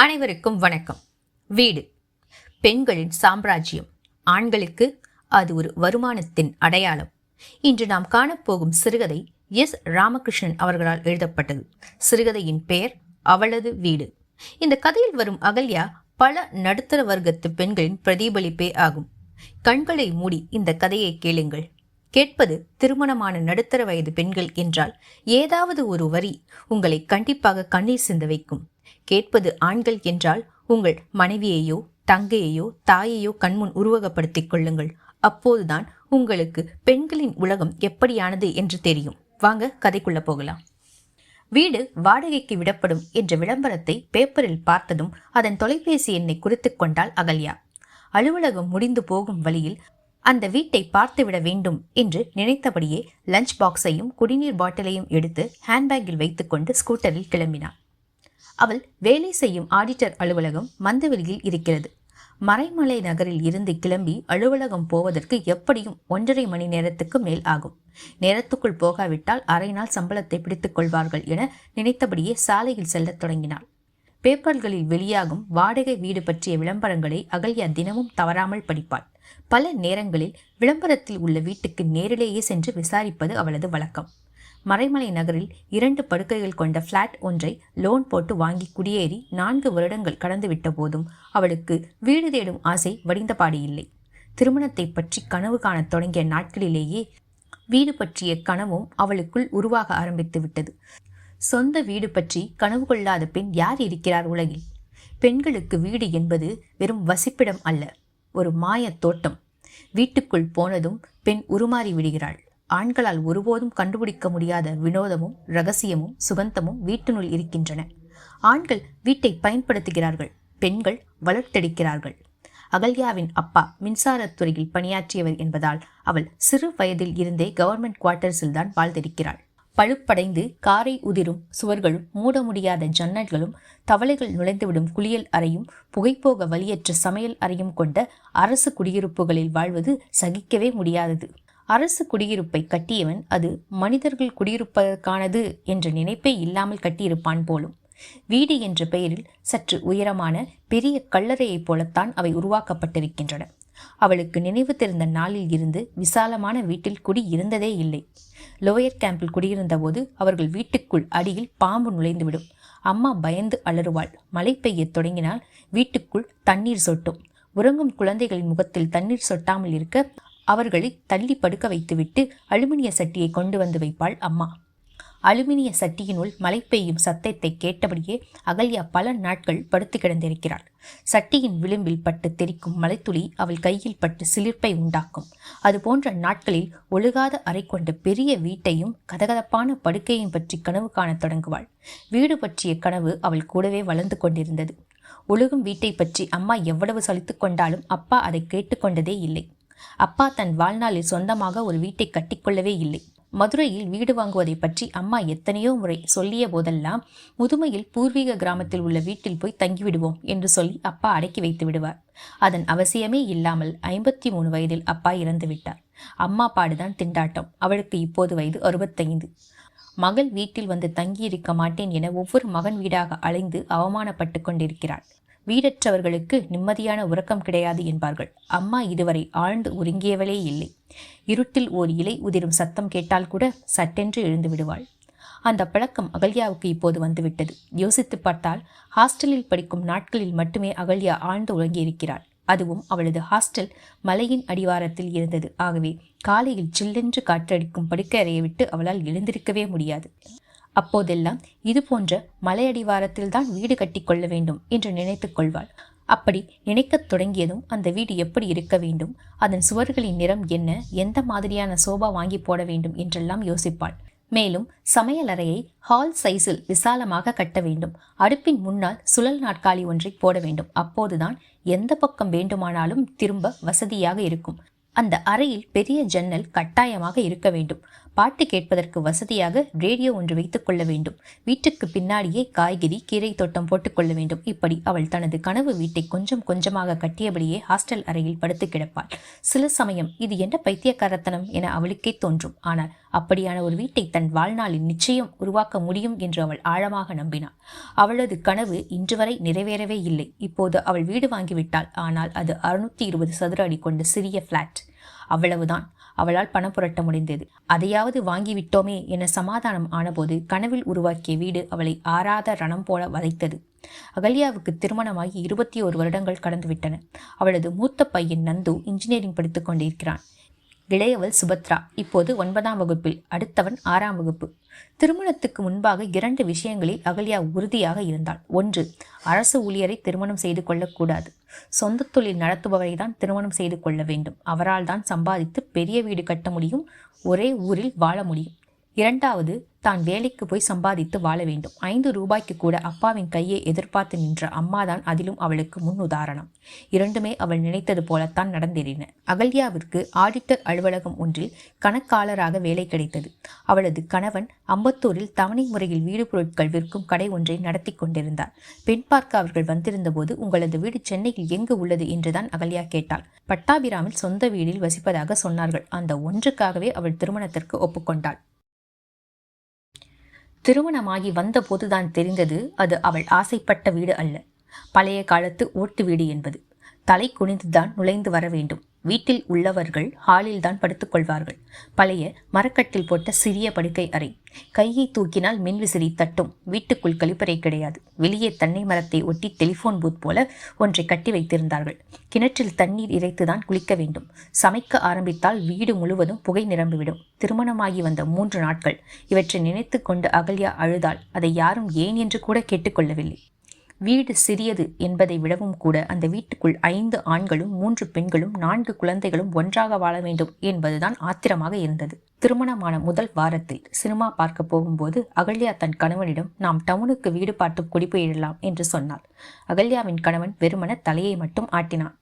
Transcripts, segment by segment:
அனைவருக்கும் வணக்கம். வீடு பெண்களின் சாம்ராஜ்யம். ஆண்களுக்கு அது ஒரு வருமானத்தின் அடையாளம். இன்று நாம் காணப்போகும் சிறுகதை எஸ். ராமகிருஷ்ணன் அவர்களால் எழுதப்பட்டது. சிறுகதையின் பெயர் அவளது வீடு. இந்த கதையில் வரும் அகல்யா பல நடுத்தர வர்க்கத்து பெண்களின் பிரதிபலிப்பே ஆகும். கண்களை மூடி இந்த கதையை கேளுங்கள். கேட்பது திருமணமான நடுத்தர வயது பெண்கள் என்றால் ஏதாவது ஒரு வரி உங்களை கண்டிப்பாக கண்ணீர் சிந்த வைக்கும். கேட்பது ஆண்கள் என்றால் உங்கள் மனைவியையோ தங்கையையோ தாயையோ கண்முன் உருவகப்படுத்திக் கொள்ளுங்கள். அப்போதுதான் உங்களுக்கு பெண்களின் உலகம் எப்படியானது என்று தெரியும். வாங்க கதைக்குள்ள போகலாம். வீடு வாடகைக்கு விடப்படும் என்ற விளம்பரத்தை பேப்பரில் பார்த்ததும் அதன் தொலைபேசி எண்ணை குறித்து கொண்டாள் அகல்யா. அலுவலகம் முடிந்து போகும் வழியில் அந்த வீட்டை பார்த்துவிட வேண்டும் என்று நினைத்தபடியே லஞ்ச் பாக்ஸையும் குடிநீர் பாட்டிலையும் எடுத்து ஹேண்ட்பேக்கில் வைத்துக்கொண்டு ஸ்கூட்டரில் கிளம்பினாள். அவள் வேலை செய்யும் ஆடிட்டர் அலுவலகம் மந்தவெளியில் இருக்கிறது. மறைமலை நகரில் இருந்து கிளம்பி அலுவலகம் போவதற்கு எப்படியும் 1.5 மணி நேரத்துக்கு மேல் ஆகும். நேரத்துக்குள் போகாவிட்டால் அரை நாள் சம்பளத்தை பிடித்துக் கொள்வார்கள் என நினைத்தபடியே சாலையில் செல்லத் தொடங்கினாள். பேப்பர்களில் வெளியாகும் வாடகை வீடு பற்றிய விளம்பரங்களை அகல்யா தினமும் தவறாமல் படிப்பாள். பல நேரங்களில் விளம்பரத்தில் உள்ள வீட்டுக்கு நேரிலேயே சென்று விசாரிப்பது அவளது வழக்கம். மறைமலை நகரில் 2 படுக்கைகள் கொண்ட பிளாட் ஒன்றை லோன் போட்டு வாங்கி குடியேறி 4 வருடங்கள் கடந்துவிட்ட போதும் அவளுக்கு வீடு தேடும் ஆசை வடிந்தபாடு இல்லை. திருமணத்தை பற்றி கனவு காணத் தொடங்கிய நாட்களிலேயே வீடு பற்றிய கனவும் அவளுக்குள் உருவாக ஆரம்பித்து விட்டது. சொந்த வீடு பற்றி கனவு கொள்ளாத பெண் யார் இருக்கிறார் உலகில்? பெண்களுக்கு வீடு என்பது வெறும் வசிப்பிடம் அல்ல, ஒரு மாய தோட்டம். வீட்டுக்குள் போனதும் பெண் உருமாறி விடுகிறாள். ஆண்களால் ஒருபோதும் கண்டுபிடிக்க முடியாத வினோதமும் ரகசியமும் சுகந்தமும் வீட்டினுள் இருக்கின்றன. ஆண்கள் வீட்டை பயன்படுத்துகிறார்கள், பெண்கள் வளர்த்தெடுக்கிறார்கள். அகல்யாவின் அப்பா மின்சாரத்துறையில் பணியாற்றியவர் என்பதால் அவள் சிறு வயதில் இருந்தே கவர்மெண்ட் குவார்ட்டர்ஸில் தான் வாழ்ந்திருக்கிறாள். பழுப்படைந்து காரை உதிரும் சுவர்களும் மூட முடியாத ஜன்னல்களும் தவளைகள் நுழைந்துவிடும் குளியல் அறையும் புகைப்போக வழியற்ற சமையல் அறையும் கொண்ட அரசு குடியிருப்புகளில் வாழ்வது சகிக்கவே முடியாதது. அரசு குடியிருப்பை கட்டியவன் அது மனிதர்கள் குடியிருப்பதற்கானது என்ற நினைப்பே இல்லாமல் கட்டியிருப்பான் போலும். வீடு என்ற பெயரில் சற்று உயரமான பெரிய கல்லறையைப் போலத்தான் அவை உருவாக்கப்பட்டிருக்கின்றன. அவளுக்கு நினைவு தெரிந்த நாளில் இருந்து விசாலமான வீட்டில் குடி இருந்ததே இல்லை. லோயர் கேம்பில் குடியிருந்த போது அவர்கள் வீட்டுக்குள் அடியில் பாம்பு நுழைந்துவிடும். அம்மா பயந்து அலறுவாள். மழை பெய்யத் தொடங்கினால் வீட்டுக்குள் தண்ணீர் சொட்டும். உறங்கும் குழந்தைகளின் முகத்தில் தண்ணீர் சொட்டாமல் இருக்க அவர்களை தள்ளி படுக்க வைத்துவிட்டு அலுமினிய சட்டியை கொண்டு வந்து வைப்பாள் அம்மா. அலுமினிய சட்டியினுள் மழை பெய்யும் சத்தத்தை கேட்டபடியே அகல்யா பல நாட்கள் படுத்து கிடந்திருக்கிறாள். சட்டியின் விளிம்பில் பட்டு தெரிக்கும் மலைத்துளி அவள் கையில் பட்டு சிலிர்ப்பை உண்டாக்கும். அதுபோன்ற நாட்களில் ஒழுகாத அறை கொண்ட பெரிய வீட்டையும் கதகதப்பான படுக்கையும் பற்றி கனவு காணத் தொடங்குவாள். வீடு பற்றிய கனவு அவள் கூடவே வளர்ந்து கொண்டிருந்தது. ஒழுகும் வீட்டை பற்றி அம்மா எவ்வளவு சலித்து கொண்டாலும் அப்பா அதை கேட்டுக்கொண்டதே இல்லை. அப்பா தன் வாழ்நாளில் சொந்தமாக ஒரு வீட்டை கட்டிக்கொள்ளவே இல்லை. மதுரையில் வீடு வாங்குவதை பற்றி அம்மா எத்தனையோ முறை சொல்லிய போதெல்லாம் முதுமையில் பூர்வீக கிராமத்தில் உள்ள வீட்டில் போய் தங்கிவிடுவோம் என்று சொல்லி அப்பா அடக்கி வைத்து விடுவார். அதன் அவசியமே இல்லாமல் 53 வயதில் அப்பா இறந்து விட்டார். அம்மா பாடுதான் திண்டாட்டம். அவளுக்கு இப்போது வயது 65. மகள் வீட்டில் வந்து தங்கியிருக்க மாட்டேன் என ஒவ்வொரு மகன் வீடாக அலைந்து அவமானப்பட்டு கொண்டிருக்கிறாள். வீடற்றவர்களுக்கு நிம்மதியான உறக்கம் கிடையாது என்பார்கள். அம்மா இதுவரை ஆழ்ந்து உறங்கியவளே இல்லை. இருட்டில் ஓர் இலை உதிரும் சத்தம் கேட்டால் கூட சட்டென்று எழுந்து விடுவாள். அந்த பழக்கம் அகல்யாவுக்கு இப்போது வந்துவிட்டது. யோசித்து பார்த்தால் ஹாஸ்டலில் படிக்கும் நாட்களில் மட்டுமே அகல்யா ஆழ்ந்து உறங்கியிருக்கிறாள். அதுவும் அவளது ஹாஸ்டல் மலையின் அடிவாரத்தில் இருந்தது. ஆகவே காலையில் சில்லென்று காற்றடிக்கும் படுக்கை அறையை விட்டு அவளால் எழுந்திருக்கவே முடியாது. அப்போதெல்லாம் இது போன்ற மலையடிவாரத்தில் தான் வீடு கட்டி கொள்ள வேண்டும் என்று நினைத்துக் கொள்வாள். அப்படி நினைக்கத் தொடங்கியதும் அந்த வீடு எப்படி இருக்க வேண்டும், அதன் சுவர்களின் நிறம் என்ன, எந்த மாதிரியான சோபா வாங்கி போட வேண்டும் என்றெல்லாம் யோசிப்பாள். மேலும் சமையலறையை ஹால் சைஸில் விசாலமாக கட்ட வேண்டும். அடுப்பின் முன்னால் சுழல் நாற்காலி ஒன்றை போட வேண்டும். அப்போதுதான் எந்த பக்கம் வேண்டுமானாலும் திரும்ப வசதியாக இருக்கும். அந்த அறையில் பெரிய ஜன்னல் கட்டாயமாக இருக்க வேண்டும். பாட்டு கேட்பதற்கு வசதியாக ரேடியோ ஒன்று வைத்துக் கொள்ள வேண்டும். வீட்டுக்கு பின்னாடியே காய்கறி கீரை தோட்டம் போட்டுக்கொள்ள வேண்டும். இப்படி அவள் தனது கனவு வீட்டை கொஞ்சம் கொஞ்சமாக கட்டியபடியே ஹாஸ்டல் அறையில் படுத்து கிடப்பாள். சில சமயம் இது என்ன பைத்தியக்காரத்தனம் என அவளுக்கே தோன்றும். ஆனால் அப்படியான ஒரு வீட்டை தன் வாழ்நாளில் நிச்சயம் உருவாக்க முடியும் என்று அவள் ஆழமாக நம்பினாள். அவளது கனவு இன்று வரை நிறைவேறவே இல்லை. இப்போது அவள் வீடு வாங்கிவிட்டாள். ஆனால் அது 620 சதுர அடி கொண்ட சிறிய பிளாட். அவ்வளவுதான் அவளால் பணம் புரட்ட முடிந்தது. அதையாவது வாங்கிவிட்டோமே என சமாதானம் ஆனபோது கனவில் உருவாக்கிய வீடு அவளை ஆறாத ரணம் போல வதைத்தது. அகல்யாவுக்கு திருமணமாகி 21 வருடங்கள் கடந்துவிட்டன. அவளது மூத்த பையன் நந்து இன்ஜினியரிங் படித்துக் கொண்டிருக்கிறான். இளையவள் சுபத்ரா இப்போது 9ஆம் வகுப்பில், அடுத்தவன் 6ஆம் வகுப்பு. திருமணத்துக்கு முன்பாக 2 விஷயங்களில் அகல்யா உறுதியாக இருந்தாள். 1, அரசு ஊழியரை திருமணம் செய்து கொள்ளக்கூடாது. சொந்த தொழில் நடத்துபவரை தான் திருமணம் செய்து கொள்ள வேண்டும். அவரால் தான் சம்பாதித்து பெரிய வீடு கட்ட முடியும், ஒரே ஊரில் வாழ முடியும். 2வது, தான் வேலைக்கு போய் சம்பாதித்து வாழ வேண்டும். 5 ரூபாய்க்கு கூட அப்பாவின் கையை எதிர்பார்த்து நின்ற அம்மாதான் அதிலும் அவளுக்கு முன் உதாரணம். இரண்டுமே அவள் நினைத்தது போலத்தான் நடந்தேறின. அகல்யாவிற்கு ஆடிட்டர் அலுவலகம் ஒன்றில் கணக்காளராக வேலை கிடைத்தது. அவளது கணவன் அம்பத்தூரில் தவணை முறையில் வீடு பொருட்கள் விற்கும் கடை ஒன்றை நடத்தி கொண்டிருந்தார். பெண் பார்க்க அவர்கள் வந்திருந்த போது, உங்களது வீடு சென்னையில் எங்கு உள்ளது என்றுதான் அகல்யா கேட்டாள். பட்டாபிராமில் சொந்த வீட்டில் வசிப்பதாக சொன்னார்கள். அந்த ஒன்றுக்காகவே அவள் திருமணத்திற்கு ஒப்புக்கொண்டாள். திருமணமாகி வந்த போதுதான் தெரிந்தது அது அவள் ஆசைப்பட்ட வீடு அல்ல, பழைய காலத்து ஓட்டு வீடு என்பது. தலை குனிந்துதான் நுழைந்து வர வேண்டும். வீட்டில் உள்ளவர்கள் ஹாலில் தான் படுத்துக்கொள்வார்கள். பழைய மரக்கட்டில் போட்ட சிறிய படுக்கை அறை. கையை தூக்கினால் மின்விசிறி தட்டும். வீட்டுக்குள் கழிப்பறை கிடையாது. வெளியே தென்னை மரத்தை ஒட்டி டெலிஃபோன் பூத் போல ஒன்றை கட்டி வைத்திருந்தார்கள். கிணற்றில் தண்ணீர் இறைத்துதான் குளிக்க வேண்டும். சமைக்க ஆரம்பித்தால் வீடு முழுவதும் புகை நிரம்பிவிடும். திருமணமாகி வந்த 3 நாட்கள் இவற்றை நினைத்து கொண்டு அகல்யா அழுதாள். அதை யாரும் ஏன் என்று கூட கேட்டுக்கொள்ளவில்லை. வீடு சிறியது என்பதை விடவும் கூட அந்த வீட்டுக்குள் 5 ஆண்களும் 3 பெண்களும் 4 குழந்தைகளும் ஒன்றாக வாழ வேண்டும் என்பதுதான் ஆத்திரமாக இருந்தது. திருமணமான முதல் வாரத்தில் சினிமா பார்க்க போகும்போது அகல்யா தன் கணவனிடம், நாம் டவுனுக்கு வீடு பார்த்து குடிபெயரலாம் என்று சொன்னாள். அகல்யாவின் கணவன் வெறுமன தலையை மட்டும் ஆட்டினான்.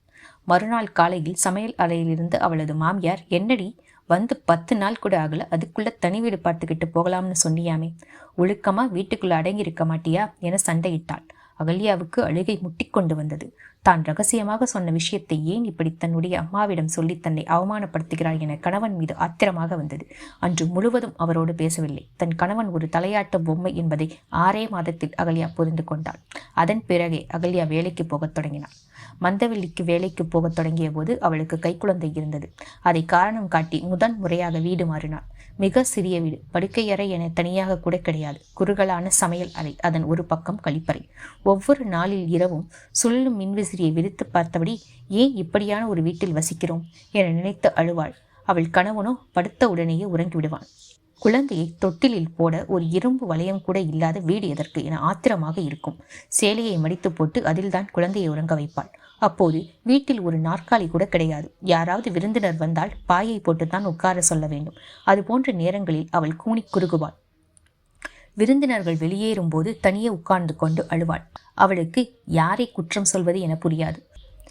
மறுநாள் காலையில் சமையல் அறையிலிருந்து அவளது மாமியார், என்னடி வந்து 10 நாள் கூட ஆகல, அதுக்குள்ள தனி வீடு பார்த்துக்கிட்டு போகலாம்னு சொன்னியாமே, ஒழுக்கமா வீட்டுக்குள்ள அடங்கியிருக்க மாட்டியா என சண்டையிட்டாள். அகல்யாவுக்கு அழுகை முட்டிக்கொண்டு வந்தது. தான் ரகசியமாக சொன்ன விஷயத்தை ஏன் இப்படி தன்னுடைய அம்மாவிடம் சொல்லி தன்னை அவமானப்படுத்துகிறாள் என கணவன் மீது ஆத்திரமாக வந்தது. அன்று முழுவதும் அவரோடு பேசவில்லை. தன் கணவன் ஒரு தலையாட்ட பொம்மை என்பதை 6 மாதத்தில் அகல்யா புரிந்து கொண்டாள். அதன் பிறகே அகல்யா வேலைக்கு போகத் தொடங்கினாள். மந்தவெளிக்கு வேலைக்கு போகத் தொடங்கிய போது அவளுக்கு கைக்குழந்தை இருந்தது. அதை காரணம் காட்டி முதன் முறையாக வீடு மாறினாள். மிக சிறிய வீடு. படுக்கையறை என தனியாக கூட கிடையாது. குறுகலான சமையல் அறை, அதன் ஒரு பக்கம் கழிப்பறை. ஒவ்வொரு நாளில் இரவும் சுழலும் மின்விசிறியை விரித்து பார்த்தபடி, ஏன் இப்படியான ஒரு வீட்டில் வசிக்கிறோம் என நினைத்து அழுவாள். அவள் கணவனோ படுத்த உடனேயே உறங்கிவிடுவான். குழந்தையை தொட்டிலில் போட ஒரு இரும்பு வளையம் கூட இல்லாத வீடு எதற்கு என ஆத்திரமாக இருக்கும். சேலையை மடித்து போட்டு அதில்தான் குழந்தையை உறங்க வைப்பாள். அப்போது வீட்டில் ஒரு நாற்காலி கூட கிடையாது. யாராவது விருந்தினர் வந்தால் பாயை போட்டுத்தான் உட்கார சொல்ல வேண்டும். அது போன்ற நேரங்களில் அவள் கூனி குறுகுவாள். விருந்தினர்கள் வெளியேறும் போது தனியே உட்கார்ந்து கொண்டு அழுவாள். அவளுக்கு யாரை குற்றம் சொல்வது என புரியாது.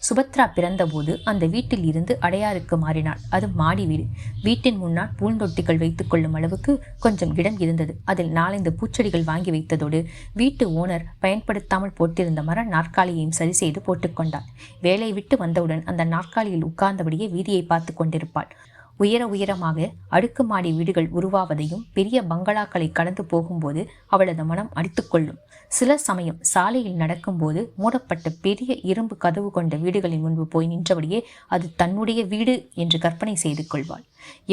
சுபத்ரா பிறந்தபோது அந்த வீட்டில் இருந்து அடையாருக்கு மாறினாள். அது மாடி வீடு. வீட்டின் முன்னால் பூந்தொட்டிகள் வைத்துக் கொள்ளும் அளவுக்கு கொஞ்சம் இடம் இருந்தது. அதில் 4-5 பூச்செடிகள் வாங்கி வைத்ததோடு வீட்டு ஓனர் பயன்படுத்தாமல் போட்டிருந்த மர நாற்காலியையும் சரி செய்து போட்டுக்கொண்டாள். வேலை விட்டு வந்தவுடன் அந்த நாற்காலியில் உட்கார்ந்தபடியே வீதியை பார்த்து கொண்டிருப்பாள். உயரமாக அடுக்குமாடி வீடுகள் உருவாவதையும் பெரிய பங்களாக்களை கடந்து போகும்போது அவளது மனம் அடித்துக்கொள்ளும். சில சமயம் சாலையில் நடக்கும்போது மூடப்பட்ட பெரிய இரும்பு கதவு கொண்ட வீடுகளின் முன்பு போய் நின்றபடியே அது தன்னுடைய வீடு என்று கற்பனை செய்து கொள்வாள்.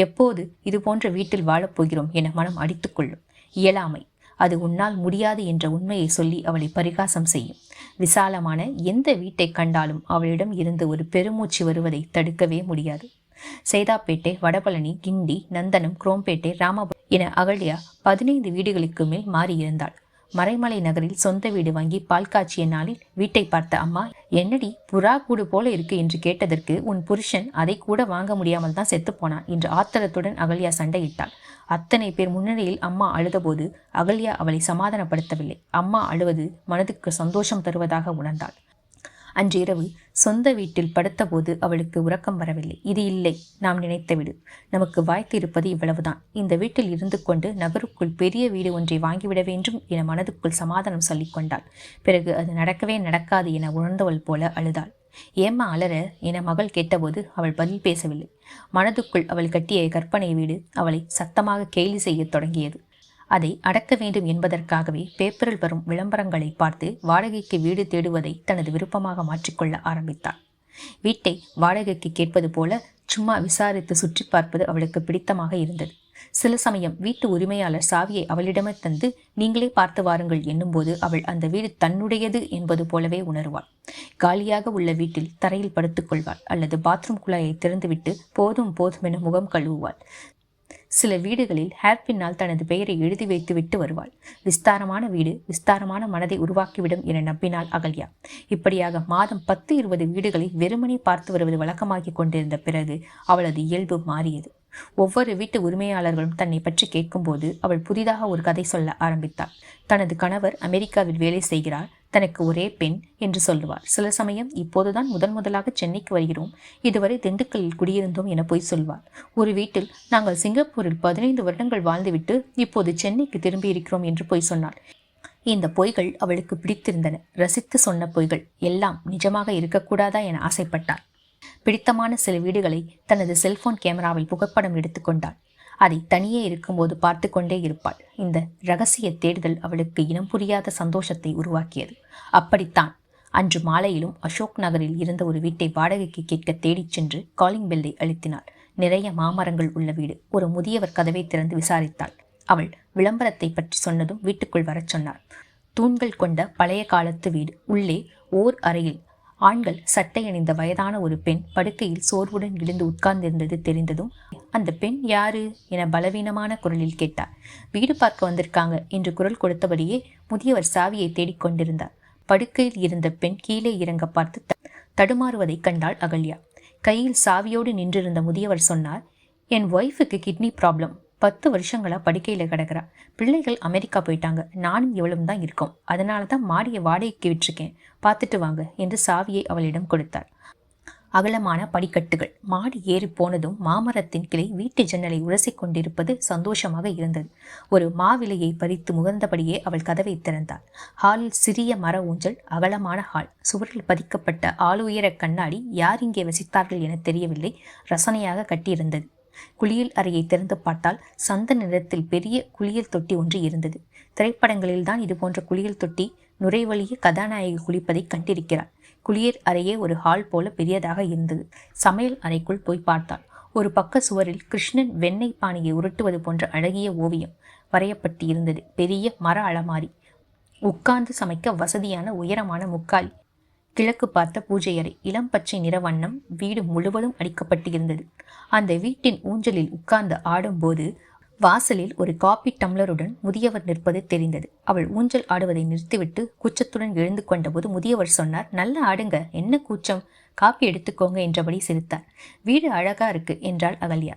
எப்போது இது போன்ற வீட்டில் வாழப்போகிறோம் என மனம் அடித்துக்கொள்ளும். இயலாமை, அது உன்னால் முடியாது என்ற உண்மையை சொல்லி அவளை பரிகாசம் செய்யும். விசாலமான எந்த வீட்டை கண்டாலும் அவளிடம் இருந்து ஒரு பெருமூச்சு வருவதை தடுக்கவே முடியாது. சைதாப்பேட்டை, வடபழனி, கிண்டி, நந்தனம், குரோம்பேட்டை, ராமபுரம் என அகல்யா 15 வீடுகளுக்கு மேல் மாறியிருந்தாள். மறைமலை நகரில் சொந்த வீடு வாங்கி பால் காய்ச்சிய நாளில் வீட்டை பார்த்த அம்மா, என்னடி புறா கூடு போல இருக்கு என்று கேட்டதற்கு, உன் புருஷன் அதை கூட வாங்க முடியாமல் தான் செத்து போனான் என்று ஆத்திரத்துடன் அகல்யா சண்டையிட்டாள். அத்தனை பேர் முன்னிலையில் அம்மா அழுதபோது அகல்யா அவளை சமாதானப்படுத்தவில்லை. அம்மா அழுவது மனதுக்கு சந்தோஷம் தருவதாக உணர்ந்தாள். அன்று இரவு சொந்த வீட்டில் படுத்தபோது அவளுக்கு உறக்கம் வரவில்லை. இது இல்லை நாம் நினைத்த வீடு. நமக்கு வாய்த்து இருப்பது இவ்வளவுதான். இந்த வீட்டில் இருந்து கொண்டு நகருக்குள் பெரிய வீடு ஒன்றை வாங்கிவிட வேண்டும் என மனதுக்குள் சமாதானம் சொல்லிக் கொண்டாள். பிறகு அது நடக்கவே நடக்காது என உணர்ந்தவள் போல அழுதாள். ஏம்மா அலற என மகள் கேட்டபோது அவள் பதில் பேசவில்லை. மனதுக்குள் அவள் கட்டிய கற்பனை வீடு அவளை சத்தமாக கேலி செய்ய தொடங்கியது. அதை அடக்க வேண்டும் என்பதற்காகவே பேப்பரில் வரும் விளம்பரங்களை பார்த்து வாடகைக்கு வீடு தேடுவதை தனது விருப்பமாக மாற்றிக்கொள்ள ஆரம்பித்தாள். வீட்டை வாடகைக்கு கேட்பது போல சும்மா விசாரித்து சுற்றி பார்ப்பது அவளுக்கு பிடித்தமாக இருந்தது. சில சமயம் வீட்டு உரிமையாளர் சாவியை அவளிடமே தந்து நீங்களே பார்த்து வாருங்கள் என்னும்போது அவள் அந்த வீடு தன்னுடையது என்பது போலவே உணர்வாள். காலியாக உள்ள வீட்டில் தரையில் படுத்துக்கொள்வாள் அல்லது பாத்ரூம் குழாயை திறந்துவிட்டு போதும் போதும் என முகம் கழுவுவாள். சில வீடுகளில் ஹேர்பின்னால் தனது பெயரை எழுதி வைத்துவிட்டு வருவாள். விஸ்தாரமான வீடு விஸ்தாரமான மனதை உருவாக்கிவிடும் என நம்பினாள் அகல்யா. இப்படியாக மாதம் 10-20 வீடுகளை வெறுமனே பார்த்து வருவது வழக்கமாகி கொண்டிருந்த பிறகு அவளது இயல்பு மாறியது. ஒவ்வொரு வீட்டு உரிமையாளர்களும் தன்னை பற்றி கேட்கும்போது அவள் புதிதாக ஒரு கதை சொல்ல ஆரம்பித்தாள். தனது கணவர் அமெரிக்காவில் வேலை செய்கிறார், தனக்கு ஒரே பெண் என்று சொல்லுவார். சில சமயம் இப்போதுதான் முதலாக சென்னைக்கு வருகிறோம், இதுவரை திண்டுக்கல்லில் குடியிருந்தோம் என போய் சொல்வார். ஒரு வீட்டில் நாங்கள் சிங்கப்பூரில் 15 வருடங்கள் வாழ்ந்துவிட்டு இப்போது சென்னைக்கு திரும்பி இருக்கிறோம் என்று போய் சொன்னாள். இந்த பொய்கள் அவளுக்கு பிடித்திருந்தன. ரசித்து சொன்ன பொய்கள் எல்லாம் நிஜமாக இருக்கக்கூடாதா என ஆசைப்பட்டாள். பிடித்தமான சில வீடுகளை தனது செல்போன் கேமராவில் புகைப்படம் எடுத்துக்கொண்டாள். அதை தனியே இருக்கும்போது பார்த்து கொண்டே இருப்பாள். இந்த இரகசிய தேடுதல் அவளுக்கு இனம் புரியாத சந்தோஷத்தை உருவாக்கியது. அப்படித்தான் அன்று மாலையிலும் அசோக் நகரில் இருந்த ஒரு வீட்டை வாடகைக்கு கேட்க தேடிச் சென்று காலிங் பெல்லை அழுத்தினாள். நிறைய மாமரங்கள் உள்ள வீடு. ஒரு முதியவர் கதவை திறந்து விசாரித்தாள். அவள் விளம்பரத்தை பற்றி சொன்னதும் வீட்டுக்குள் வரச் சொன்னார். தூண்கள் கொண்ட பழைய காலத்து வீடு. உள்ளே ஓர் அறையில் ஆண்கள் சட்டை அணிந்த வயதான ஒரு பெண் படுக்கையில் சோர்வுடன் விழுந்து உட்கார்ந்திருந்தது தெரிந்ததும், அந்த பெண் யாரு என பலவீனமான குரலில் கேட்டார். வீடு பார்க்க வந்திருக்காங்க என்று குரல் கொடுத்தபடியே முதியவர் சாவியை தேடிக்கொண்டிருந்தார். படுக்கையில் இருந்த பெண் கீழே இறங்க பார்த்து தடுமாறுவதை கண்டாள் அகல்யா. கையில் சாவியோடு நின்றிருந்த முதியவர் சொன்னார், என் ஒய்ஃபுக்கு கிட்னி ப்ராப்ளம், 10 வருஷங்களா படுக்கையில் கிடக்கிறா. பிள்ளைகள் அமெரிக்கா போயிட்டாங்க, நானும் எவ்வளவு தான் இருக்கோம். அதனால தான் மாடியை வாடகைக்கு விட்டுருக்கேன், பார்த்துட்டு வாங்க என்று சாவியை அவளிடம் கொடுத்தார். அகலமான படிக்கட்டுகள். மாடி ஏறி போனதும் மாமரத்தின் கிளை வீட்டு ஜன்னலை உரசி கொண்டிருப்பது சந்தோஷமாக இருந்தது. ஒரு மாவிலையை பறித்து முகர்ந்தபடியே அவள் கதவை திறந்தாள். ஹாலில் சிறிய மர ஊஞ்சல், அகலமான ஹால், சுவரில் பதிக்கப்பட்ட ஆளுயர கண்ணாடி. யார் இங்கே வசித்தார்கள் என தெரியவில்லை, ரசனையாக கட்டியிருந்தது. குளியல் அறையை திறந்து பார்த்தால் சந்த நிறத்தில் பெரிய குளியல் தொட்டி ஒன்று இருந்தது. திரைப்படங்களில் தான் இது போன்ற குளியல் தொட்டி நுரைவழிய கதாநாயகி குளிப்பதை கண்டிருக்கிறாள். குளியல் அறையே ஒரு ஹால் போல பெரியதாக இருந்தது. சமையல் அறைக்குள் போய் பார்த்தாள். ஒரு பக்க சுவரில் கிருஷ்ணன் வெண்ணெய் பானையை உருட்டுவது போன்ற அழகிய ஓவியம் வரையப்பட்டு இருந்தது. பெரிய மர அலமாரி, உட்கார்ந்து சமைக்க வசதியான உயரமான முக்காலி, கிழக்கு பார்த்த பூஜை அறை, இளம் பச்சை நிற வண்ணம் வீடு முழுவதும் அடிக்கப்பட்டு இருந்தது. அந்த வீட்டின் ஊஞ்சலில் உட்கார்ந்து ஆடும்போது வாசலில் ஒரு காபி டம்ளருடன் முதியவர் நிற்பது தெரிந்தது. அவள் ஊஞ்சல் ஆடுவதை நிறுத்திவிட்டு கூச்சத்துடன் எழுந்து கொண்டபோது முதியவர் சொன்னார், நல்ல ஆடுங்க, என்ன கூச்சம், காப்பி எடுத்துக்கோங்க என்றபடி சிரித்தார். வீடு அழகா இருக்கு என்றாள் அகல்யா.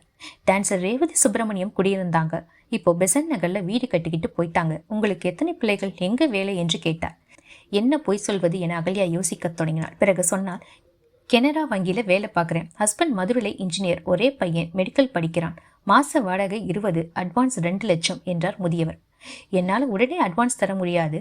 டான்சர் ரேவதி சுப்பிரமணியம் குடியிருந்தாங்க, இப்போ பெசன் நகர்ல வீடு கட்டிக்கிட்டு போயிட்டாங்க. உங்களுக்கு எத்தனை பிள்ளைகள், எங்க வேலை என்று கேட்டார். என்ன பொய் சொல்வது என அகல்யா யோசிக்க தொடங்கினாள். பிறகு சொன்னார், கெனரா வங்கியில வேலை பார்க்குறேன். ஹஸ்பண்ட் மதுரை இன்ஜினியர், ஒரே பையன் மெடிக்கல் படிக்கிறான். மாச வாடகை 20, அட்வான்ஸ் 2 லட்சம் என்றார் முதியவர். என்னால் உடனே அட்வான்ஸ் தர முடியாது.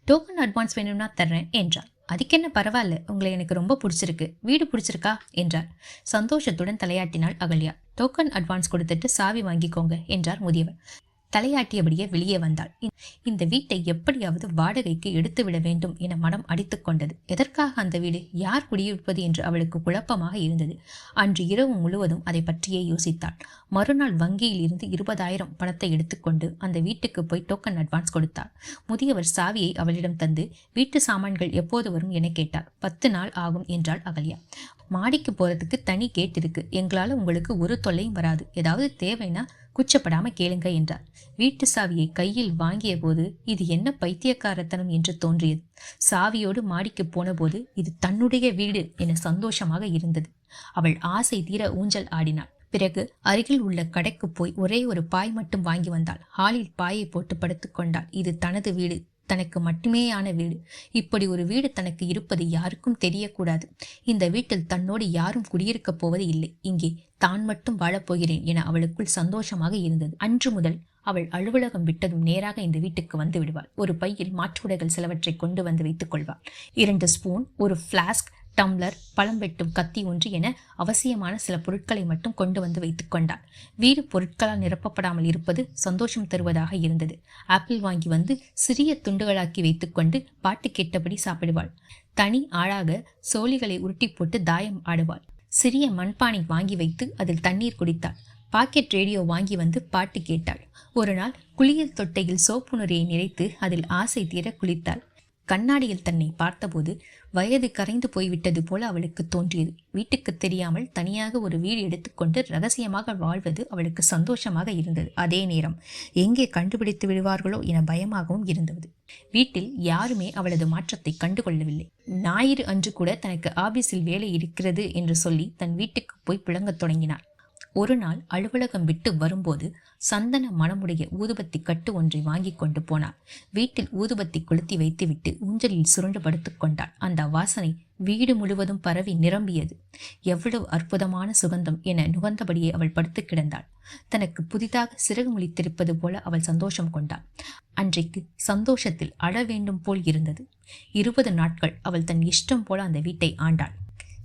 டோக்கன் அட்வான்ஸ் வேணும்னா தர்றேன் என்றார். அதுக்கு என்ன, பரவாயில்ல, உங்களை எனக்கு ரொம்ப பிடிச்சிருக்கு, வீடு பிடிச்சிருக்கா என்றார். சந்தோஷத்துடன் தலையாட்டினாள் அகல்யா. டோக்கன் அட்வான்ஸ் கொடுத்துட்டு சாவி வாங்கிக்கோங்க என்றார் முதியவர். தலையாட்டியபடியே வெளியே வந்தாள். இந்த வீட்டை எப்படியாவது வாடகைக்கு எடுத்துவிட வேண்டும் என மனம் அடித்துக் கொண்டது. எதற்காக அந்த வீடு, யார் குடியிருப்பது என்று அவளுக்கு குழப்பமாக இருந்தது. அன்று இரவு முழுவதும் அதை பற்றியே யோசித்தாள். மறுநாள் வங்கியில் இருந்து 20,000 பணத்தை எடுத்துக்கொண்டு அந்த வீட்டுக்கு போய் டோக்கன் அட்வான்ஸ் கொடுத்தாள். முதியவர் சாவியை அவளிடம் தந்து வீட்டு சாமான்கள் எப்போது வரும் என கேட்டார். 10 நாள் ஆகும் என்றாள் அகல்யா. மாடிக்கு போறதுக்கு தனி கேட் இருக்கு, எங்களால உங்களுக்கு ஒரு தொல்லையும் வராது, ஏதாவது தேவைன்னா கூச்சப்படாம கேளுங்க என்றார். வீட்டு சாவியை கையில் வாங்கிய போது இது என்ன பைத்தியக்காரத்தனம் என்று தோன்றியது. சாவியோடு மாடிக்கு போன போது இது தன்னுடைய வீடு என சந்தோஷமாக இருந்தது. அவள் ஆசை தீர ஊஞ்சல் ஆடினாள். பிறகு அருகில் உள்ள கடைக்கு போய் ஒரே ஒரு பாய் மட்டும் வாங்கி வந்தாள். ஹாலில் பாயை போட்டு படுத்துக் கொண்டாள். இது தனது வீடு, தனக்கு மட்டுமேயான வீடு. இப்படி ஒரு வீடு தனக்கு இருப்பது யாருக்கும் தெரியக்கூடாது. இந்த வீட்டில் தன்னோடு யாரும் குடியிருக்கப் போவது இல்லை. இங்கே தான் மட்டும் வாழப்போகிறேன் என அவளுக்குள் சந்தோஷமாக இருந்தது. அன்று முதல் அவள் அலுவலகம் விட்டதும் நேராக இந்த வீட்டுக்கு வந்து விடுவாள். ஒரு பையில் மாற்று உடைகள் சிலவற்றை கொண்டு வந்து வைத்துக் கொள்வாள். 2 ஸ்பூன், ஒரு பிளாஸ்க், டம்ளர், பழம் வெட்டும் கத்தி ஒன்று என அவசியமான சில பொருட்களை மட்டும் கொண்டு வந்து வைத்துக் கொண்டாள். வீடு பொருட்களால் நிரப்பப்படாமல் இருப்பது சந்தோஷம் தருவதாக இருந்தது. ஆப்பிள் வாங்கி வந்து சிறிய துண்டுகளாக்கி வைத்துக்கொண்டு பாட்டு கேட்டபடி சாப்பிடுவாள். தனி ஆளாக சோழிகளை உருட்டி போட்டு தாயம் ஆடுவாள். சிறிய மண்பானை வாங்கி வைத்து அதில் தண்ணீர் குடித்தாள். பாக்கெட் ரேடியோ வாங்கி வந்து பாட்டு கேட்டாள். ஒரு நாள் குளியல் தொட்டையில் சோப்பு நுரையை நிறைத்து அதில் ஆசை தீர குளித்தாள். கண்ணாடியில் தன்னை பார்த்தபோது வயது கரைந்து போய்விட்டது போல அவளுக்கு தோன்றியது. வீட்டுக்கு தெரியாமல் தனியாக ஒரு வீடு எடுத்துக்கொண்டு ரகசியமாக வாழ்வது அவளுக்கு சந்தோஷமாக இருந்தது. அதே நேரம் எங்கே கண்டுபிடித்து விடுவார்களோ என பயமாகவும் இருந்தது. வீட்டில் யாருமே அவளது மாற்றத்தை கண்டுகொள்ளவில்லை. ஞாயிறு அன்று கூட தனக்கு ஆபீஸில் வேலை இருக்கிறது என்று சொல்லி தன் வீட்டுக்கு போய் புழங்கத் தொடங்கினாள். ஒரு நாள் அலுவலகம் விட்டு வரும்போது சந்தன மணமுடைய ஊதுபத்தி கட்டு ஒன்றை வாங்கி கொண்டு போனாள். வீட்டில் ஊதுபத்தி கொளுத்தி வைத்துவிட்டு ஊஞ்சலில் சுருண்டு படுத்துக் கொண்டாள். அந்த வாசனை வீடு முழுவதும் பரவி நிரம்பியது. எவ்வளவு அற்புதமான சுகந்தம் என நுகர்ந்தபடியே அவள் படுத்து கிடந்தாள். தனக்கு புதிதாக சிறகு முழித்திருப்பது போல அவள் சந்தோஷம் கொண்டாள். அன்றைக்கு சந்தோஷத்தில் அழ வேண்டும் போல் இருந்தது. 20 நாட்கள் அவள் தன் இஷ்டம் போல அந்த வீட்டை ஆண்டாள்.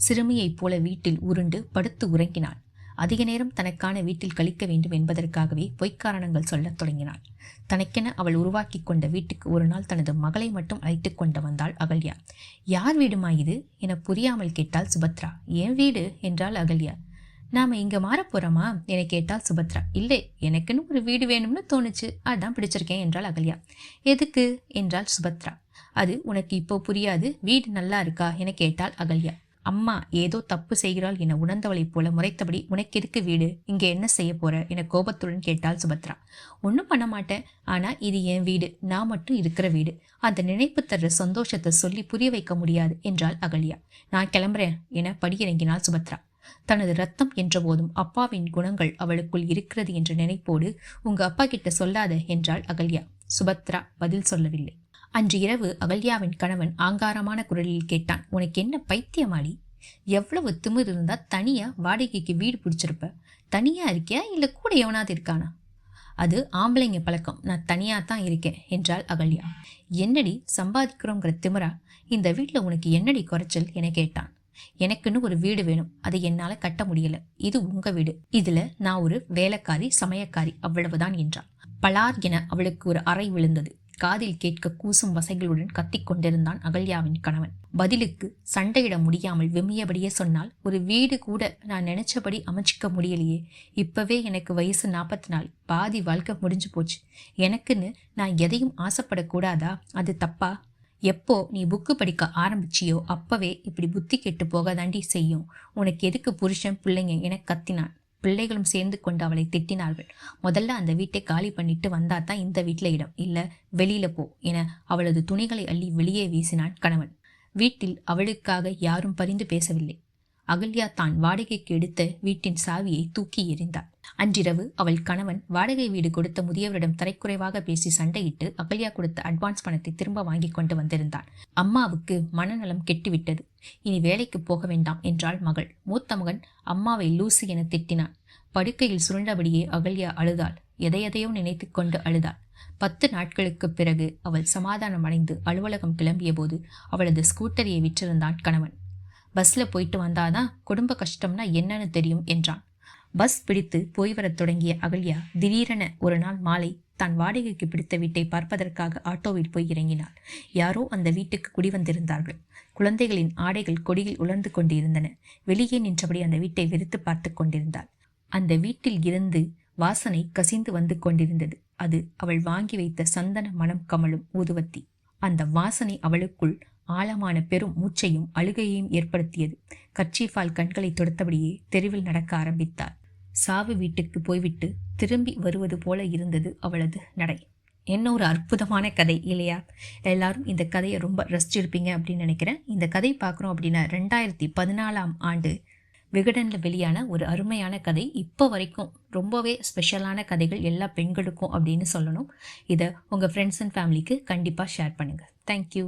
சிறுமியைப் போல வீட்டில் உருண்டு படுத்து உறங்கினாள். அதிக நேரம் தனக்கான வீட்டில் கழிக்க வேண்டும் என்பதற்காகவே பொய்க்காரணங்கள் சொல்லத் தொடங்கினாள். தனக்கென அவள் உருவாக்கி கொண்ட வீட்டுக்கு ஒரு நாள் தனது மகளை மட்டும் அழைத்து கொண்டு வந்தாள் அகல்யா. யார் வீடுமா இது என புரியாமல் கேட்டாள் சுபத்ரா. ஏன் வீடு என்றாள் அகல்யா. நாம இங்க மாறப்போறோமா என கேட்டாள் சுபத்ரா. இல்லை, எனக்குன்னு ஒரு வீடு வேணும்னு தோணுச்சு, அதான் பிடிச்சிருக்கேன் என்றாள் அகல்யா. எதுக்கு என்றாள் சுபத்ரா. அது உனக்கு இப்போ புரியாது, வீடு நல்லா இருக்கா என கேட்டாள் அகல்யா. அம்மா ஏதோ தப்பு செய்கிறாள் என உணர்ந்தவளைப் போல முறைத்தபடி, உனக்கு எதுக்கு வீடு, இங்க என்ன செய்ய போற என கோபத்துடன் கேட்டாள் சுபத்ரா. ஒன்றும் பண்ண மாட்டேன், ஆனா இது என் வீடு, நான் மட்டும் இருக்கிற வீடு, அந்த நினைப்பு தர்ற சந்தோஷத்தை சொல்லி புரிய வைக்க முடியாது என்றாள் அகல்யா. நான் கிளம்புறேன் என படியிறங்கினாள் சுபத்ரா. தனது ரத்தம் என்ற போதும் அப்பாவின் குணங்கள் அவளுக்குள் இருக்கிறது என்ற நினைப்போடு, உங்க அப்பா கிட்ட சொல்லாத என்றாள் அகல்யா. சுபத்ரா பதில் சொல்லவில்லை. அன்று இரவு அகல்யாவின் கணவன் ஆங்காரமான குரலில் கேட்டான். உனக்கு என்ன பைத்தியமாடி? எவ்வளவு திமிர் இருந்தா தனியா வாடகைக்கு வீடு பிடிச்சிருப்ப? தனியா இருக்கியா இல்ல கூட எவனாவது இருக்கானா? அது ஆம்பளைங்க பழக்கம், நான் தனியா தான் இருக்கேன் என்றாள் அகல்யா. என்னடி சம்பாதிக்கிறோங்கிற திமிரா? இந்த வீட்டுல உனக்கு என்னடி குறைச்சல் என கேட்டான். எனக்குன்னு ஒரு வீடு வேணும், அதை என்னால கட்ட முடியல, இது உங்க வீடு, இதுல நான் ஒரு வேலைக்காரி சமயக்காரி, அவ்வளவுதான் என்றாள். பலார் என அவளுக்கு ஒரு அறை விழுந்தது. காதில் கேட்க கூசும் வசைகளுடன் கத்திக் கொண்டிருந்தான் அகல்யாவின் கணவன். பதிலுக்கு சண்டையிட முடியாமல் வெம்மியபடியே சொன்னால், ஒரு வீடு கூட நான் நினைச்சபடி அமைச்சிக்க முடியலையே, இப்பவே எனக்கு வயசு 44, பாதி வாழ்க்கை முடிஞ்சு போச்சு, எனக்குன்னு நான் எதையும் ஆசைப்படக்கூடாதா? அது தப்பா? எப்போ நீ புக்கு படிக்க ஆரம்பிச்சியோ அப்பவே இப்படி புத்தி கெட்டு போக தாண்டி செய்யும். உனக்கு எதுக்கு புருஷன் பிள்ளைங்க என கத்தினான். பிள்ளைகளும் சேர்ந்து கொண்டு அவளை திட்டினார்கள். முதல்ல அந்த வீட்டை காலி பண்ணிட்டு வந்தா தான் இந்த வீட்டுல இடம், இல்ல வெளியில போ என அவளது துணிகளை அள்ளி வெளியே வீசினான் கணவன். வீட்டில் அவளுக்காக யாரும் பரிந்து பேசவில்லை. அகல்யா தான் வாடகைக்கு எடுத்த வீட்டின் சாவியை தூக்கி எறிந்தாள். அன்றிரவு அவள் கணவன் வாடகை வீடு கொடுத்த முதியவரிடம் தரைக்குறைவாக பேசி சண்டையிட்டு அகல்யா கொடுத்த அட்வான்ஸ் பணத்தை திரும்ப வாங்கி கொண்டு வந்திருந்தான். அம்மாவுக்கு மனநலம் கெட்டுவிட்டது. இனி வேலைக்கு போக வேண்டாம் என்றாள் மகள். மூத்த மகன் அம்மாவை லூசு என திட்டினான். படுக்கையில் சுருண்டபடியே அகல்யா அழுதாள். எதையெதையோ நினைத்து கொண்டு அழுதாள். 10 நாட்களுக்கு பிறகு அவள் சமாதானம் அடைந்து அலுவலகம் கிளம்பிய போது அவளது ஸ்கூட்டரியை விற்றிருந்தான் கணவன். பஸ்ல போயிட்டு வந்தாதான் குடும்ப கஷ்டம்னா என்னன்னு தெரியும் என்றான். பஸ் பிடித்து போய் வரத் தொடங்கிய அகல்யா திடீரென ஒரு நாள் மாலை தான் வாடகைக்கு பிடித்த வீட்டை பார்ப்பதற்காக ஆட்டோவில் போய் இறங்கினாள். யாரோ அந்த வீட்டுக்கு குடிவந்திருந்தார்கள். குழந்தைகளின் ஆடைகள் கொடியில் உலர்ந்து கொண்டிருந்தன. வெளியே நின்றபடி அந்த வீட்டை வெறுத்து பார்த்து கொண்டிருந்தாள். அந்த வீட்டில் இருந்து வாசனை கசிந்து வந்து கொண்டிருந்தது. அது அவள் வாங்கி வைத்த சந்தன மனம் கமழும் ஊதுவத்தி. அந்த வாசனை அவளுக்குள் ஆழமான பெரும் மூச்சையும் அழுகையையும் ஏற்படுத்தியது. கர்ச்சீஃபால் கண்களை தொடுத்தபடியே தெருவில் நடக்க ஆரம்பித்தாள். சாவு வீட்டுக்கு போய்விட்டு திரும்பி வருவது போல இருந்தது அவளது நடை. என்ன ஒரு அற்புதமான கதை இல்லையா? எல்லாரும் இந்த கதையை ரொம்ப ரசிச்சிருப்பீங்க அப்படின்னு நினைக்கிறேன். இந்த கதை பார்க்குறோம் அப்படின்னா 2014 விகடனில் வெளியான ஒரு அருமையான கதை. இப்போ வரைக்கும் ரொம்பவே ஸ்பெஷலான கதைகள் எல்லா பெண்களுக்கும் அப்படின்னு சொல்லணும். இதை உங்கள் ஃப்ரெண்ட்ஸ் அண்ட் ஃபேமிலிக்கு கண்டிப்பாக ஷேர் பண்ணுங்கள். தேங்க்யூ.